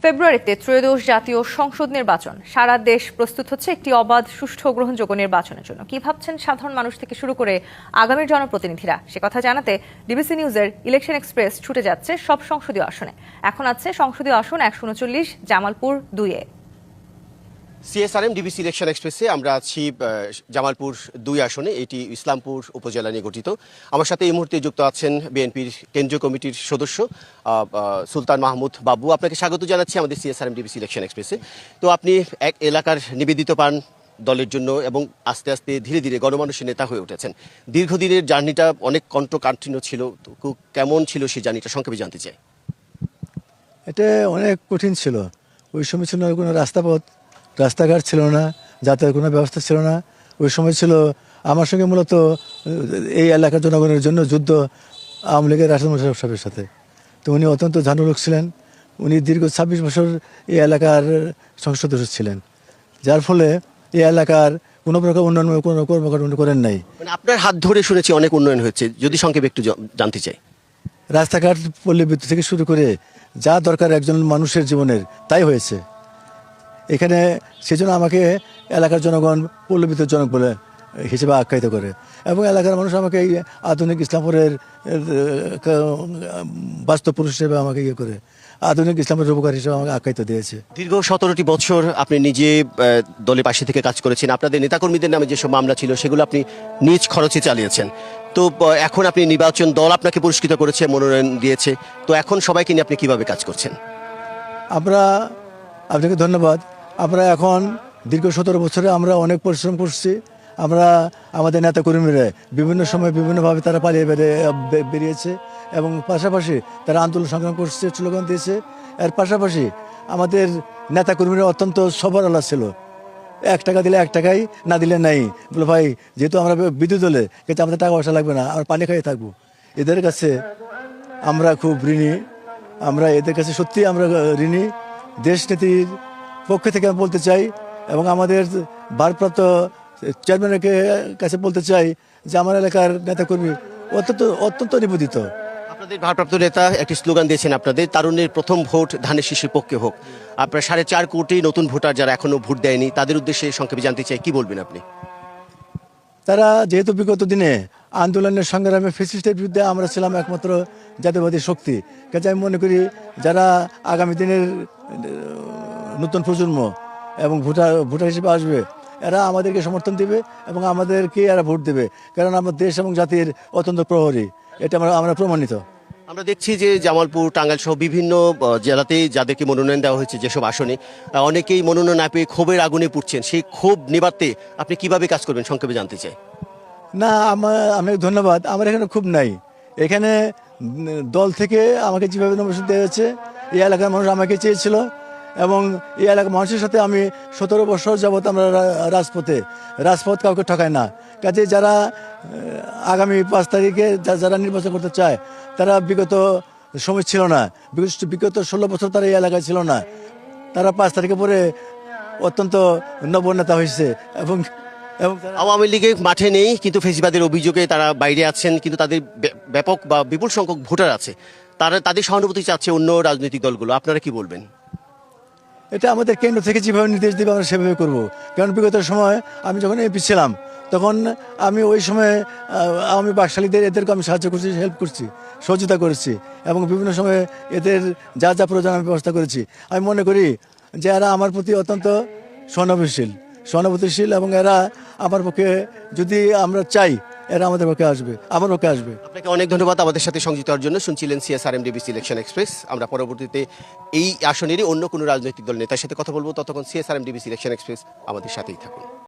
ফেব্রুয়ারিতে ত্রয়োদশ জাতীয় সংসদ নির্বাচন। সারা দেশ প্রস্তুত হচ্ছে একটি অবাধ, সুষ্ঠু ও গ্রহণযোগ্য নির্বাচনের জন্য। কি ভাবছেন সাধারণ মানুষ থেকে শুরু করে আগামীর জনপ্রতিনিধিরা, সে কথা জানাতে ডিবিসি নিউজের ইলেকশন এক্সপ্রেস ছুটে যাচ্ছে সব সংসদীয় আসনে। এখন আছে সংসদীয় আসন 139 জামালপুর 2-এ। সিএসআরএম ডিবিসি ইলেকশন এক্সপ্রেসে আমরা আছি জামালপুর 2 আসনে। এটি ইসলামপুর উপজেলা নিয়ে গঠিত। আমার সাথে এই মুহূর্তে যুক্ত আছেন বিএনপির কেন্দ্রীয় কমিটির সদস্য সুলতান মাহমুদ বাবু। আপনাকে স্বাগত জানাচ্ছি আমাদের সিএসআরএম ডিবিসি ইলেকশন এক্সপ্রেসে। তো আপনি এক এলাকার নিবেদিত প্রাণ দলের জন্য এবং আস্তে আস্তে ধীরে ধীরে গণমানুষের নেতা হয়ে উঠেছেন। দীর্ঘদিনের জার্নিটা অনেক কণ্ঠকাঠিন্য ছিল, তো কেমন ছিল সেই জার্নিটা সংক্ষেপে জানতে চাই। এটা অনেক কঠিন ছিল। ওই সময় ছিল কোনো রাস্তাঘাট ছিল না, যাতায়াতের কোনো ব্যবস্থা ছিল না। ওই সময় ছিল আমার সঙ্গে মূলত এই এলাকার জনগণের জন্য যুদ্ধ আওয়ামী লীগের রাষ্ট্র মোশাররফ সাহেবের সাথে। তো উনি অত্যন্ত ঝানু লোক ছিলেন। উনি দীর্ঘ 26 বছর এই এলাকার সংসদ সদস্য ছিলেন, যার ফলে এই এলাকার কোনো প্রকার উন্নয়ন কোনো কর্মকাণ্ড উনি করেন নাই। মানে আপনার হাত ধরে শুনেছি অনেক উন্নয়ন হয়েছে, যদি সংক্ষেপে একটু জানতে চাই। রাস্তাঘাট, পল্লী বিদ্যুৎ থেকে শুরু করে যা দরকার একজন মানুষের জীবনের, তাই হয়েছে এখানে। সেজন্য আমাকে এলাকার জনগণ পল্লী বিদ্যুৎ জনক বলে হিসেবে আখ্যায়িত করে, এবং এলাকার মানুষ আমাকে এই আধুনিক ইসলামপুরের বাস্তব পুরুষ হিসেবে আমাকে করে আধুনিক ইসলামের রূপকার হিসেবে আমাকে আখ্যায়িত দিয়েছে। দীর্ঘ 17টি বছর আপনি নিজে দলের পাশে থেকে কাজ করেছেন। আপনাদের নেতাকর্মীদের নামে যেসব মামলা ছিল সেগুলো আপনি নিজ খরচে চালিয়েছেন। তো এখন আপনি নির্বাচন, দল আপনাকে পুরস্কৃত করেছে, মনোনয়ন দিয়েছে। তো এখন সবাইকে নিয়ে আপনি কিভাবে কাজ করছেন? আপনাকে ধন্যবাদ। আমরা এখন দীর্ঘ 17 বছরে আমরা অনেক পরিশ্রম করছি। আমরা আমাদের নেতাকর্মীরা বিভিন্ন সময় বিভিন্নভাবে তারা পালিয়ে বেরিয়েছে, এবং পাশাপাশি তারা আন্দোলন সংগ্রাম করছে, স্লোগান দিয়েছে। এর পাশাপাশি আমাদের নেতাকর্মীরা অত্যন্ত সবরওয়ালা ছিল। 1 টাকা দিলে 1 টাকাই, না দিলে নাই। বলে ভাই, যেহেতু আমরা বিদ্যুৎ দলে, কিন্তু আমাদের টাকা পয়সা লাগবে না, আমরা পানি খাইয়ে থাকবো। এদের কাছে আমরা খুব ঋণী। আমরা এদের কাছে সত্যি আমরা ঋণী। দেশ নীতির পক্ষে থেকে আমি বলতে চাই, এবং আমাদের ভারপ্রাপ্ত চেয়ারম্যানের কাছে বলতে চাই যে আমার এলাকার নেতাকর্মী অত্যন্ত নিবেদিত। আপনাদের ভারপ্রাপ্ত নেতা একটি স্লোগান দিয়েছেন, আপনাদের তারুণ্যের প্রথম ভোট ধানের শীষের পক্ষে হোক। আপনার 4.5 কোটি নতুন ভোটার যারা এখনো ভোট দেয়নি, তাদের উদ্দেশ্যে সংক্ষেপে জানতে চাই, কি বলবেন আপনি? তারা যেহেতু বিগত দিনে আন্দোলনের সংগ্রামে ফ্যাসিস্টের বিরুদ্ধে আমরা ছিলাম একমাত্র জাতীয়বাদী শক্তি, কাজে আমি মনে করি যারা আগামী দিনের নতুন প্রজন্ম এবং ভোটার হিসেবে আসবে, এরা আমাদেরকে সমর্থন দেবে এবং আমাদেরকে এরা ভোট দেবে, কারণ আমার দেশ এবং জাতির অত্যন্ত প্রহরী। এটা আমরা প্রমাণিত। আমরা দেখছি যে জামালপুর, টাঙ্গাইল সহ বিভিন্ন জেলাতে যাদেরকে মনোনয়ন দেওয়া হয়েছে, যেসব আসনে অনেকেই মনোনয়ন না পেয়ে ক্ষোভের আগুনে পুড়ছেন। সেই ক্ষোভ নিবারতে আপনি কিভাবে কাজ করবেন সংক্ষেপে জানতে চাই। না, আপনাকে ধন্যবাদ। আমার এখানে খুব নাই। এখানে দল থেকে আমাকে যেভাবে নমিনেশন দেওয়া হয়েছে, এই এলাকার মানুষ আমাকে চেয়েছিল, এবং এই এলাকার মানুষের সাথে আমি 17 বছর যাবৎ আমরা রাজপথ কাউকে ঠকায় না। কাজে যারা আগামী 5 তারিখে যারা নির্বাচন করতে চায়, তারা বিগত সময় ছিল না, বিগত 16 বছর তারা এই এলাকায় ছিল না। তারা 5 তারিখে পরে অত্যন্ত নবনেতা হয়েছে, এবং আওয়ামী লীগে মাঠে নেই, কিন্তু ফেসিবাদের অভিযোগে তারা বাইরে আছেন, কিন্তু তাদের ব্যাপক বা বিপুল সংখ্যক ভোটার আছে। তাদের সহানুভূতি চাচ্ছে অন্য রাজনৈতিক দলগুলো। আপনারা কি বলবেন? এটা আমাদের কেন্দ্র থেকে যেভাবে নির্দেশ দেবে আমরা সেভাবে করবো। কারণ বিগত সময় আমি যখন এমপি ছিলাম, তখন আমি ওই সময় আমি বাকশালীদের এদেরকে আমি সাহায্য করছি, হেল্প করছি, সহযোগিতা করেছি, এবং বিভিন্ন সময়ে এদের যা যা প্রয়োজন আমি ব্যবস্থা করেছি। আমি মনে করি যে এরা আমার প্রতি অত্যন্ত সহানুভূতিশীল, এবং এরা আমার পক্ষে, যদি আমরা চাই, এরা আমাদের পক্ষে আসবে, আমার পক্ষে আসবে। আপনাকে অনেক ধন্যবাদ আমাদের সাথে সংযুক্ত হওয়ার জন্য। শুনছিলেন সিএসআরএম ডিবিসি ইলেকশন এক্সপ্রেস। আমরা পরবর্তীতে এই আসনেরই অন্য কোনো রাজনৈতিক দল নেতার সাথে কথা বলবো। ততক্ষণ সিএসআরএম ডিবিসি ইলেকশন এক্সপ্রেস আমাদের সাথেই থাকুন।